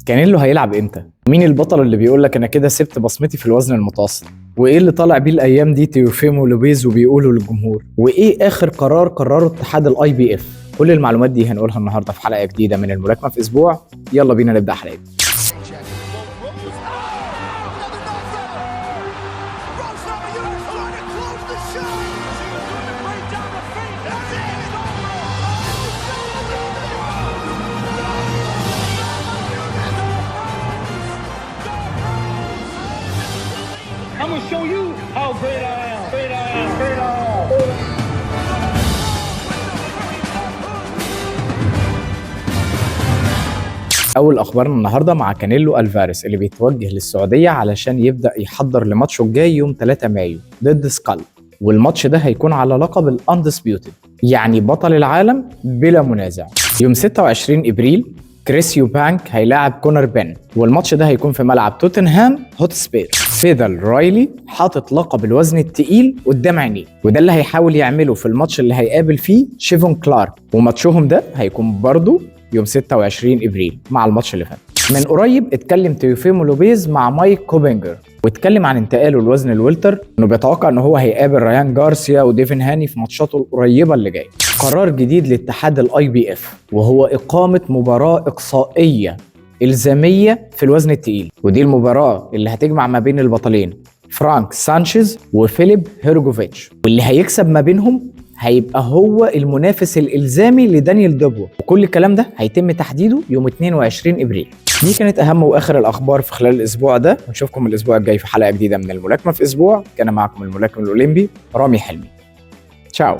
كانيلو هيلعب امتى؟ مين البطل اللي بيقول لك انا كده سبت بصمتي في الوزن المتوسط؟ وايه اللي طالع بيه الايام دي تيوفيمو لوبيز وبيقولوا للجمهور؟ وايه اخر قرار قرره اتحاد الاي بي اف؟ كل المعلومات دي هنقولها النهارده في حلقه جديده من الملاكمه في اسبوع. يلا بينا نبدا حلقتنا. I'm gonna show you how great I am. Great I am. Great I am. اول اخبارنا النهارده مع كانيلو الفاريس اللي بيتوجه للسعوديه علشان يبدا يحضر لماتشه الجاي يوم 3 مايو ضد سكال، والماتش ده هيكون على لقب الاندسبيوتد، يعني بطل العالم بلا منازع. يوم 26 ابريل كريس يوبانك هيلاعب كونر بين، والماتش ده هيكون في ملعب توتنهام هوتسبير. فيدل رايلي حاطط لقب الوزن التقيل قدام عينيه، وده اللي هيحاول يعمله في الماتش اللي هيقابل فيه شيفون كلارك، وماتشهم ده هيكون برضه يوم 26 ابريل مع الماتش اللي فات. من قريب اتكلم تيوفيمو لوبيز مع مايك كوبينجر واتكلم عن انتقاله لوزن الويلتر، انه بيتوقع ان هو هيقابل ريان جارسيا وديفين هاني في ماتشاته القريبه اللي جايه. قرار جديد لاتحاد الاي بي اف وهو اقامه مباراه اقصائيه الزاميه في الوزن الثقيل، ودي المباراه اللي هتجمع ما بين البطلين فرانك سانشيز وفيليب هيرجوفيتش، واللي هيكسب ما بينهم هيبقى هو المنافس الالزامي لدانيال دوبو، وكل الكلام ده هيتم تحديده يوم 22 ابريل. دي كانت اهم واخر الاخبار في خلال الاسبوع ده، ونشوفكم الاسبوع الجاي في حلقه جديده من الملاكمه في اسبوع. كان معكم الملاكم الاولمبي رامي حلمي. تشاو.